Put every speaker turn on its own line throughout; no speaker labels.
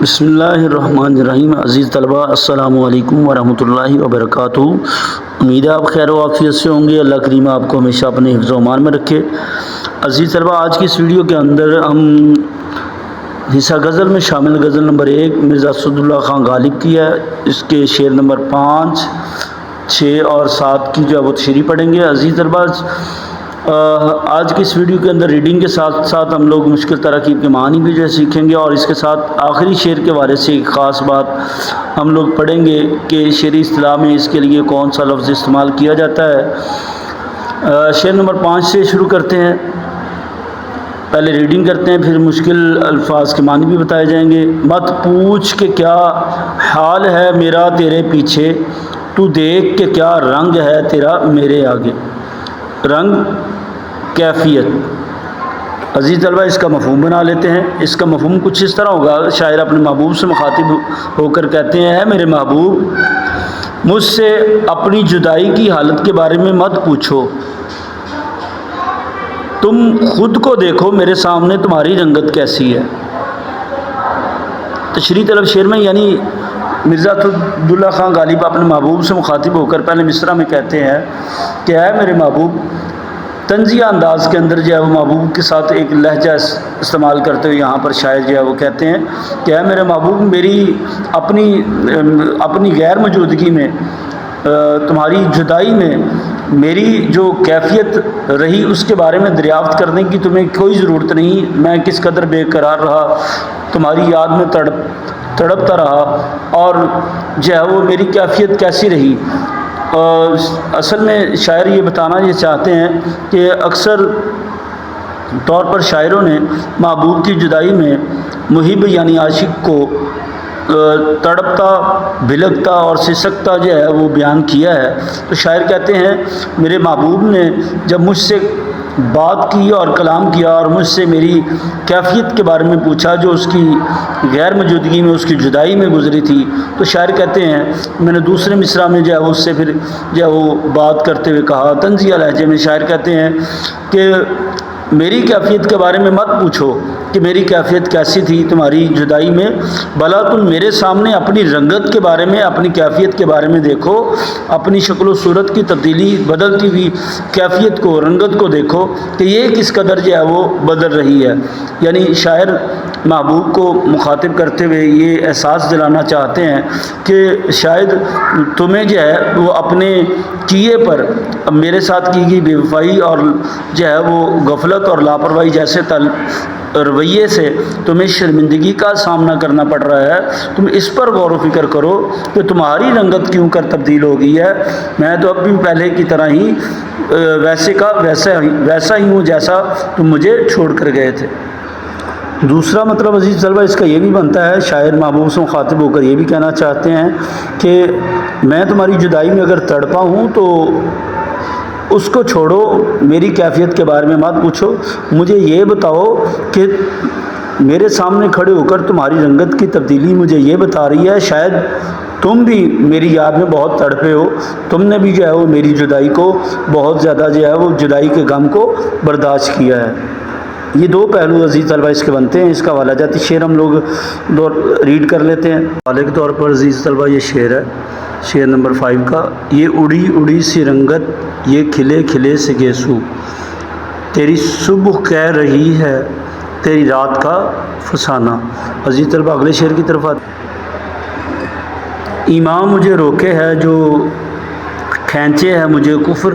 بسم اللہ الرحمن الرحیم۔ عزیز طلبہ السلام علیکم ورحمۃ اللہ وبرکاتہ۔ امید ہے آپ خیر و عافیت سے ہوں گے۔ اللہ کریم آپ کو ہمیشہ اپنے حفظ و امان میں رکھے۔ عزیز طلبہ، آج کی اس ویڈیو کے اندر ہم حصہ غزل میں شامل غزل نمبر 1 مرزا اسداللہ خان غالب کی ہے، اس کے شعر نمبر 5، 6 اور 7 کی جو ہے وہ تشریح پڑھیں گے۔ عزیز طلبہ، آج کی اس ویڈیو کے اندر ریڈنگ کے ساتھ ساتھ ہم لوگ مشکل تراکیب کے معنی بھی جو ہے سیکھیں گے، اور اس کے ساتھ آخری شعر کے بارے سے ایک خاص بات ہم لوگ پڑھیں گے کہ شعری اصطلاح میں اس کے لیے کون سا لفظ استعمال کیا جاتا ہے۔ شعر نمبر 5 سے شروع کرتے ہیں۔ پہلے ریڈنگ کرتے ہیں، پھر مشکل الفاظ کے معنی بھی بتائے جائیں گے۔ مت پوچھ کہ کیا حال ہے میرا تیرے پیچھے، تو دیکھ کہ کیا رنگ ہے تیرا میرے آگے۔ رنگ، کیفیت۔ عزیز طلبہ، اس کا مفہوم بنا لیتے ہیں۔ اس کا مفہوم کچھ اس طرح ہوگا، شاعر اپنے محبوب سے مخاطب ہو کر کہتے ہیں: اے میرے محبوب، مجھ سے اپنی جدائی کی حالت کے بارے میں مت پوچھو، تم خود کو دیکھو میرے سامنے تمہاری رنگت کیسی ہے۔ تشریح طلب شعر میں یعنی مرزا اسداللہ خان غالب اپنے محبوب سے مخاطب ہو کر پہلے مصرع میں کہتے ہیں کہ اے میرے محبوب، طنزیہ انداز کے اندر جو ہے وہ محبوب کے ساتھ ایک لہجہ استعمال کرتے ہوئے یہاں پر شاعر جو ہے وہ کہتے ہیں کہ اے میرے محبوب، میری اپنی غیر موجودگی میں، تمہاری جدائی میں میری جو کیفیت رہی اس کے بارے میں دریافت کرنے کی تمہیں کوئی ضرورت نہیں۔ میں کس قدر بے قرار رہا، تمہاری یاد میں تڑپتا رہا، اور جو ہے وہ میری کیفیت کیسی رہی۔ اصل میں شاعر یہ بتانا یہ چاہتے ہیں کہ اکثر طور پر شاعروں نے محبوب کی جدائی میں محب یعنی عاشق کو تڑپتا، بھلکتا اور سسکتا جو ہے وہ بیان کیا ہے۔ تو شاعر کہتے ہیں میرے محبوب نے جب مجھ سے بات کی اور کلام کیا اور مجھ سے میری کیفیت کے بارے میں پوچھا جو اس کی غیر موجودگی میں، اس کی جدائی میں گزری تھی، تو شاعر کہتے ہیں میں نے دوسرے مصرع میں جو ہے اس سے پھر جو ہے وہ بات کرتے ہوئے کہا، طنزیہ لہجے میں شاعر کہتے ہیں کہ میری کیفیت کے بارے میں مت پوچھو کہ میری کیفیت کیسی تھی تمہاری جدائی میں، بھلا تم میرے سامنے اپنی رنگت کے بارے میں، اپنی کیفیت کے بارے میں دیکھو، اپنی شکل و صورت کی تبدیلی، بدلتی ہوئی کیفیت کو، رنگت کو دیکھو کہ یہ کس قدر جو ہے وہ بدل رہی ہے۔ یعنی شاعر محبوب کو مخاطب کرتے ہوئے یہ احساس دلانا چاہتے ہیں کہ شاید تمہیں جو ہے وہ اپنے کیے پر میرے ساتھ کی گئی بے وفائی اور جو ہے وہ غفلت اور لاپرواہی جیسے رویے سے تمہیں شرمندگی کا سامنا کرنا پڑ رہا ہے۔ تم اس پر غور و فکر کرو کہ تمہاری رنگت کیوں کر تبدیل ہو گئی ہے۔ میں تو اب بھی پہلے کی طرح ہی ویسا ہی ہوں جیسا تم مجھے چھوڑ کر گئے تھے۔ دوسرا مطلب عزیز طلبہ اس کا یہ بھی بنتا ہے، شاعر محبوب سے مخاطب ہو کر یہ بھی کہنا چاہتے ہیں کہ میں تمہاری جدائی میں اگر تڑپا ہوں تو اس کو چھوڑو، میری کیفیت کے بارے میں مت پوچھو، مجھے یہ بتاؤ کہ میرے سامنے کھڑے ہو کر تمہاری رنگت کی تبدیلی مجھے یہ بتا رہی ہے شاید تم بھی میری یاد میں بہت تڑپے ہو، تم نے بھی جو ہے وہ میری جدائی کو بہت زیادہ جو ہے وہ جدائی کے غم کو برداشت کیا ہے۔ یہ دو پہلو عزیز طلبہ اس کے بنتے ہیں۔ اس کا حوالہ جاتی شعر ہم لوگ ریڈ کر لیتے ہیں۔ حوالے کے طور پر عزیز طلبہ یہ شعر ہے، شعر نمبر 5 کا: یہ اڑی اڑی سی رنگت، یہ کھلے کھلے سے گیسو، تیری صبح کہہ رہی ہے تیری رات کا فسانہ۔ عزیز طلبہ اگلے شعر کی طرف آتے ہیں۔ ایمان مجھے روکے ہے جو کھینچے ہے مجھے کفر،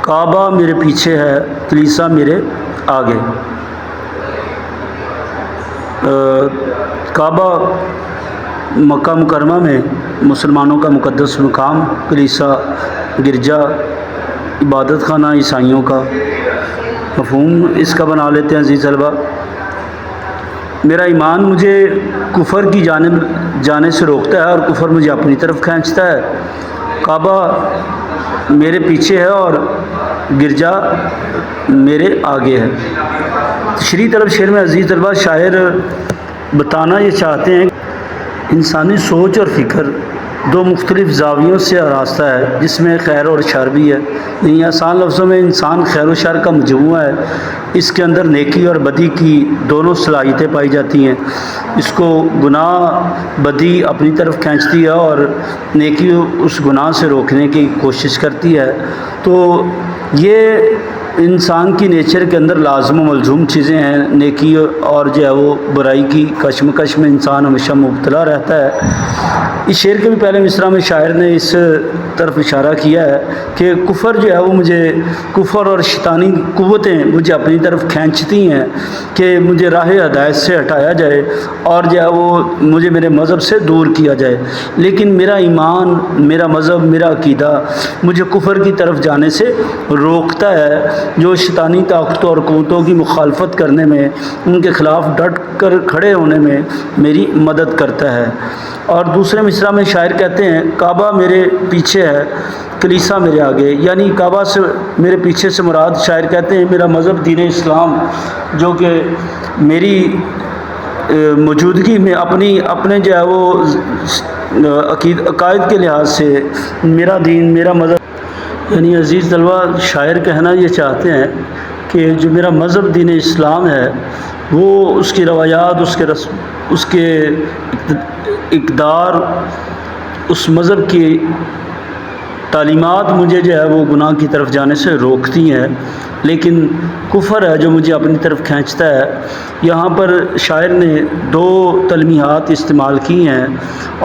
کعبہ میرے پیچھے ہے کلیسا میرے آگے۔ کعبہ مکہ مکرمہ میں مسلمانوں کا مقدس مقام، کلیسا گرجا عبادت خانہ عیسائیوں کا۔ مفہوم اس کا بنا لیتے ہیں عزیز طلبہ: میرا ایمان مجھے کفر کی جانب جانے سے روکتا ہے اور کفر مجھے اپنی طرف کھینچتا ہے۔ کعبہ میرے پیچھے ہے اور گرجا میرے آگے ہے۔ تشریح طلب شعر میں عزیز طلبہ شاعر بتانا یہ چاہتے ہیں انسانی سوچ اور فکر دو مختلف زاویوں سے آراستہ ہے، جس میں خیر اور شر بھی ہے۔ یعنی آسان لفظوں میں انسان خیر و شر کا مجموعہ ہے۔ اس کے اندر نیکی اور بدی کی دونوں صلاحیتیں پائی جاتی ہیں۔ اس کو گناہ بدی اپنی طرف کھینچتی ہے اور نیکی اس گناہ سے روکنے کی کوشش کرتی ہے۔ تو یہ انسان کی نیچر کے اندر لازم و ملزوم چیزیں ہیں۔ نیکی اور جو ہے وہ برائی کی کشمکش میں انسان ہمیشہ مبتلا رہتا ہے۔ اس شعر کے بھی پہلے مصرع میں شاعر نے اس طرف اشارہ کیا ہے کہ کفر جو ہے وہ کفر اور شیطانی قوتیں مجھے اپنی طرف کھینچتی ہیں کہ مجھے راہ ہدایت سے ہٹایا جائے اور جو ہے وہ مجھے میرے مذہب سے دور کیا جائے، لیکن میرا ایمان، میرا مذہب، میرا عقیدہ مجھے کفر کی طرف جانے سے روکتا ہے، جو شیطانی طاقتوں اور قوتوں کی مخالفت کرنے میں، ان کے خلاف ڈٹ کر کھڑے ہونے میں میری مدد کرتا ہے۔ اور دوسرے مصرع میں شاعر کہتے ہیں، کعبہ میرے پیچھے ہے، کلیسا میرے آگے۔ یعنی کعبہ سے میرے پیچھے سے مراد، شاعر کہتے ہیں، میرا مذہب دین اسلام، جو کہ میری موجودگی میں اپنے جو ہے وہ عقائد کے لحاظ سے میرا دین، میرا مذہب، یعنی عزیز طلبہ شاعر کہنا یہ چاہتے ہیں کہ جو میرا مذہب دین اسلام ہے، وہ اس کی روایات، اس کے اقدار، اس مذہب کی تعلیمات مجھے جو ہے وہ گناہ کی طرف جانے سے روکتی ہیں، لیکن کفر ہے جو مجھے اپنی طرف کھینچتا ہے۔ یہاں پر شاعر نے دو تلمیحات استعمال کی ہیں،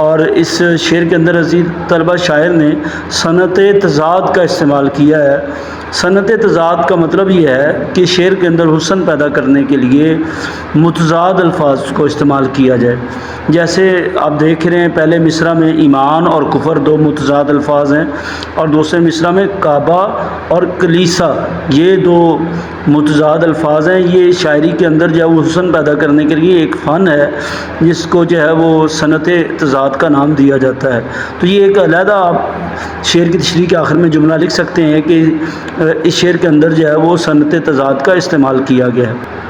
اور اس شعر کے اندر عزیز طلبہ شاعر نے صنعت تضاد کا استعمال کیا ہے۔ صنعت تضاد کا مطلب یہ ہے کہ شعر کے اندر حسن پیدا کرنے کے لیے متضاد الفاظ کو استعمال کیا جائے۔ جیسے آپ دیکھ رہے ہیں، پہلے مصرع میں ایمان اور کفر دو متضاد الفاظ ہیں، اور دوسرے مصرع میں کعبہ اور کلیسا یہ دو متضاد الفاظ ہیں۔ یہ شاعری کے اندر جو ہے وہ حسن پیدا کرنے کے لیے ایک فن ہے، جس کو جو ہے وہ صنعت تضاد کا نام دیا جاتا ہے۔ تو یہ ایک علیحدہ آپ شعر کی تشریح کے آخر میں جملہ لکھ سکتے ہیں کہ اس شعر کے اندر جو ہے وہ صنعت تضاد کا استعمال کیا گیا ہے۔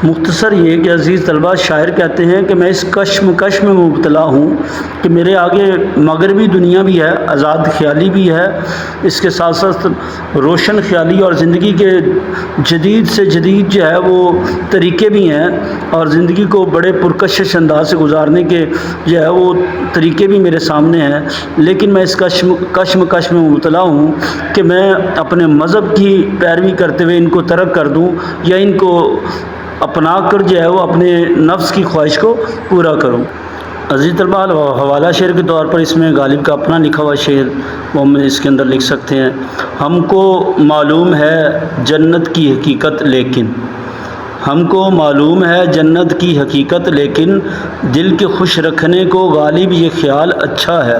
مختصر یہ کہ عزیز طلبہ شاعر کہتے ہیں کہ میں اس کشمکش میں مبتلا ہوں کہ میرے آگے مغربی دنیا بھی ہے، آزاد خیالی بھی ہے، اس کے ساتھ ساتھ روشن خیالی اور زندگی کے جدید سے جدید جو ہے وہ طریقے بھی ہیں، اور زندگی کو بڑے پرکشش انداز سے گزارنے کے جو ہے وہ طریقے بھی میرے سامنے ہیں، لیکن میں اس کشمکش میں مبتلا ہوں کہ میں اپنے مذہب کی پیروی کرتے ہوئے ان کو ترک کر دوں، یا ان کو اپنا کر جو ہے وہ اپنے نفس کی خواہش کو پورا کروں۔ عزیز طلبہ حوالہ شعر کے طور پر اس میں غالب کا اپنا لکھا ہوا شعر وہ ہم اس کے اندر لکھ سکتے ہیں۔ ہم کو معلوم ہے جنت کی حقیقت، لیکن ہم کو معلوم ہے جنت کی حقیقت، لیکن دل کے خوش رکھنے کو غالب یہ خیال اچھا ہے۔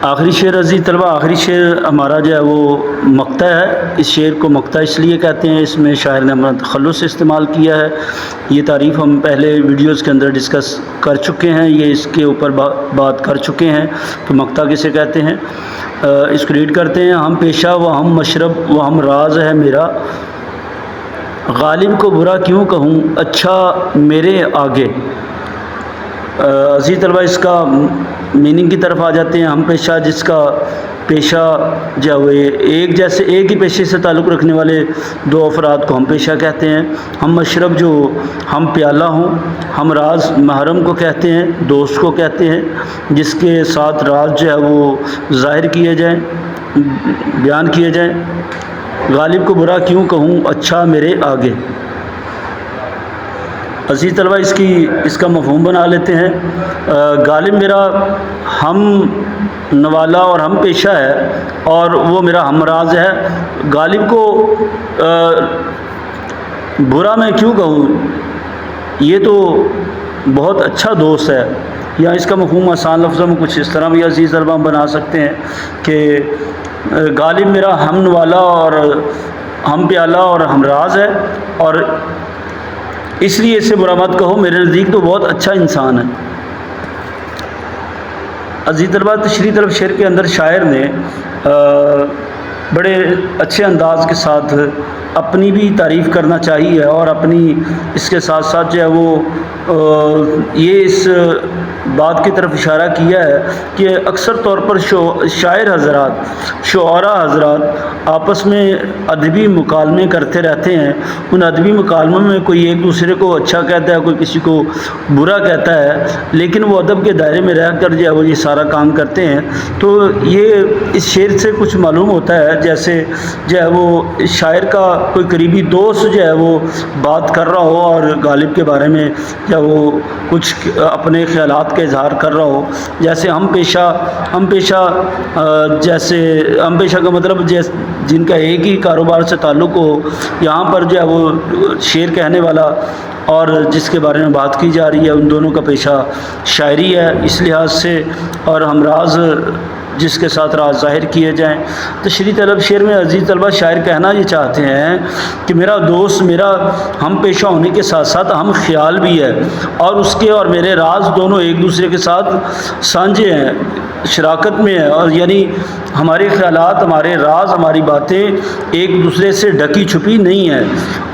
آخری شعر عزیز طلبہ، آخری شعر ہمارا جو ہے وہ مقطع ہے۔ اس شعر کو مقطع اس لیے کہتے ہیں، اس میں شاعر نے اپنا تخلص استعمال کیا ہے۔ یہ تعریف ہم پہلے ویڈیوز کے اندر ڈسکس کر چکے ہیں، یہ اس کے اوپر بات کر چکے ہیں کہ مقطع کسے کہتے ہیں۔ اس کو ریڈ کرتے ہیں۔ ہم پیشہ و ہم مشرب و ہم راز ہے میرا، غالب کو برا کیوں کہوں اچھا میرے آگے۔ عزیز طلبہ اس کا میننگ کی طرف آ جاتے ہیں۔ ہم پیشہ، جس کا پیشہ جو ہے ایک ہی پیشے سے تعلق رکھنے والے دو افراد کو ہم پیشہ کہتے ہیں۔ ہم مشرب، جو ہم پیالہ ہوں۔ ہم راز، محرم کو کہتے ہیں، دوست کو کہتے ہیں، جس کے ساتھ راز جو ہے وہ ظاہر کیے جائیں، بیان کیے جائیں۔ غالب کو برا کیوں کہوں اچھا میرے آگے۔ عزیز طلبہ اس کا مفہوم بنا لیتے ہیں۔ غالب میرا ہم نوالا اور ہم پیشہ ہے، اور وہ میرا ہمراز ہے۔ غالب کو برا میں کیوں کہوں، یہ تو بہت اچھا دوست ہے۔ یا اس کا مفہوم آسان لفظوں میں کچھ اس طرح بھی عزیز طلبہ ہم بنا سکتے ہیں کہ غالب میرا ہم نوالا اور ہم پیالہ اور ہمراز ہے، اور اس لیے اسے برا مت کہو، میرے نزدیک تو بہت اچھا انسان ہے۔ عزیز طلبہ تشریح طلب شعر کے اندر شاعر نے بڑے اچھے انداز کے ساتھ اپنی بھی تعریف کرنا چاہیے اور اپنی اس کے ساتھ ساتھ جو ہے وہ یہ اس بات کی طرف اشارہ کیا ہے کہ اکثر طور پر شاعر حضرات، شعراء حضرات آپس میں ادبی مکالمے کرتے رہتے ہیں۔ ان ادبی مکالموں میں کوئی ایک دوسرے کو اچھا کہتا ہے، کوئی کسی کو برا کہتا ہے، لیکن وہ ادب کے دائرے میں رہ کر جو ہے وہ یہ سارا کام کرتے ہیں۔ تو یہ اس شعر سے کچھ معلوم ہوتا ہے، جیسے جو ہے وہ شاعر کا کوئی قریبی دوست جو ہے وہ بات کر رہا ہو اور غالب کے بارے میں جو ہے وہ کچھ اپنے خیالات کا اظہار کر رہا ہو، جیسے ہم پیشہ کا مطلب جن کا ایک ہی کاروبار سے تعلق ہو، یہاں پر جو ہے وہ شعر کہنے والا اور جس کے بارے میں بات کی جا رہی ہے ان دونوں کا پیشہ شاعری ہے اس لحاظ سے، اور ہم راز جس کے ساتھ راز ظاہر کیے جائیں۔ تشریح طلب شعر میں عزیز طلبہ شاعر کہنا یہ چاہتے ہیں کہ میرا دوست میرا ہم پیشہ ہونے کے ساتھ ساتھ ہم خیال بھی ہے، اور اس کے اور میرے راز دونوں ایک دوسرے کے ساتھ سانجھے ہیں، شراکت میں ہے، اور یعنی ہمارے خیالات، ہمارے راز، ہماری باتیں ایک دوسرے سے ڈھکی چھپی نہیں ہیں،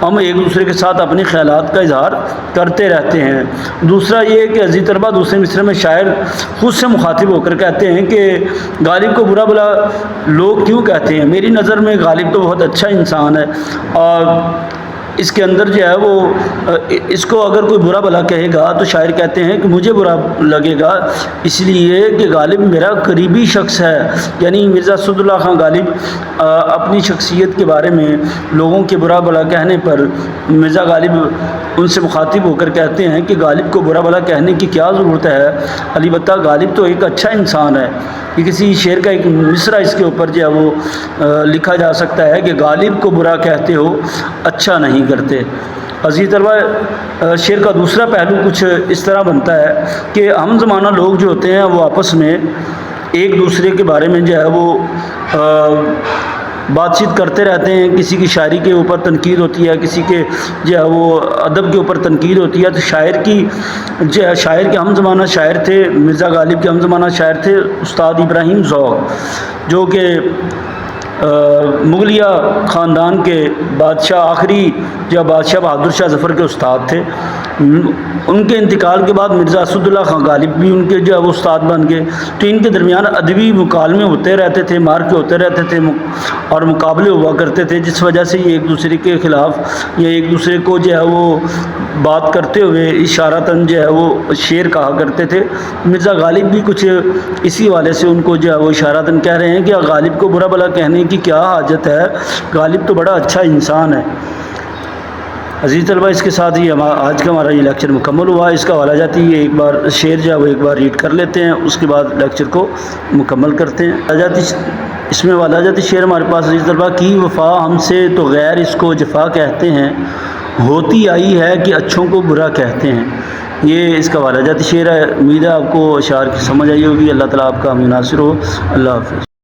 ہم ایک دوسرے کے ساتھ اپنے خیالات کا اظہار کرتے رہتے ہیں۔ دوسرا یہ کہ عزیز طلبہ دوسرے مصرعے میں شاعر خود سے مخاطب ہو کر کہتے ہیں کہ غالب کو برا بلا لوگ کیوں کہتے ہیں؟ میری نظر میں غالب تو بہت اچھا انسان ہے، اور اس کے اندر جو ہے وہ اس کو اگر کوئی برا بلا کہے گا تو شاعر کہتے ہیں کہ مجھے برا لگے گا، اس لیے کہ غالب میرا قریبی شخص ہے۔ یعنی مرزا اسد اللہ خان غالب اپنی شخصیت کے بارے میں لوگوں کے برا بلا کہنے پر مرزا غالب ان سے مخاطب ہو کر کہتے ہیں کہ غالب کو برا بلا کہنے کی کیا ضرورت ہے، البتہ غالب تو ایک اچھا انسان ہے۔ یہ کسی شعر کا ایک مصرع اس کے اوپر جو ہے وہ لکھا جا سکتا ہے کہ غالب کو برا کہتے ہو اچھا نہیں کرتے۔ عزیز طلبہ شعر کا دوسرا پہلو کچھ اس طرح بنتا ہے کہ ہم زمانہ لوگ جو ہوتے ہیں وہ آپس میں ایک دوسرے کے بارے میں جو ہے وہ بات چیت کرتے رہتے ہیں، کسی کی شاعری کے اوپر تنقید ہوتی ہے، کسی کے جو ہے وہ ادب کے اوپر تنقید ہوتی ہے، تو شاعر کے ہم زمانہ شاعر تھے، مرزا غالب کے ہم زمانہ شاعر تھے استاد ابراہیم ذوق، جو کہ مغلیہ خاندان کے آخری بادشاہ بہادر شاہ ظفر کے استاد تھے۔ ان کے انتقال کے بعد مرزا اسد اللہ خان غالب بھی ان کے جو ہے وہ استاد بن گئے، تو ان کے درمیان ادبی مکالمے ہوتے رہتے تھے، مارکے ہوتے رہتے تھے اور مقابلے ہوا کرتے تھے، جس وجہ سے یہ ایک دوسرے کے خلاف یا ایک دوسرے کو جو ہے وہ بات کرتے ہوئے اشارتاً جو ہے وہ شعر کہا کرتے تھے۔ مرزا غالب بھی کچھ اسی والے سے ان کو جو ہے وہ اشارتاً کہہ رہے ہیں کہ غالب کو برا بلا کہنے کی کیا حاجت ہے، غالب تو بڑا اچھا انسان ہے۔ عزیز طلبہ اس کے ساتھ ہی آج کا ہمارا یہ لیکچر مکمل ہوا۔ اس کا حوالہ جاتی ہے ایک بار شعر جو ہے وہ ایک بار ریڈ کر لیتے ہیں، اس کے بعد لیکچر کو مکمل کرتے ہیں۔ اس میں حوالہ جاتی شعر ہمارے پاس عزیز طلبہ کی وفا ہم سے تو غیر اس کو جفا کہتے ہیں، ہوتی آئی ہے کہ اچھوں کو برا کہتے ہیں۔ یہ اس کا حوالہ جاتی شعر ہے۔ امید ہے آپ کو اشعار کی سمجھ آئی ہوگی۔ اللہ تعالیٰ آپ کا حامی ناصر ہو۔ اللہ حافظ۔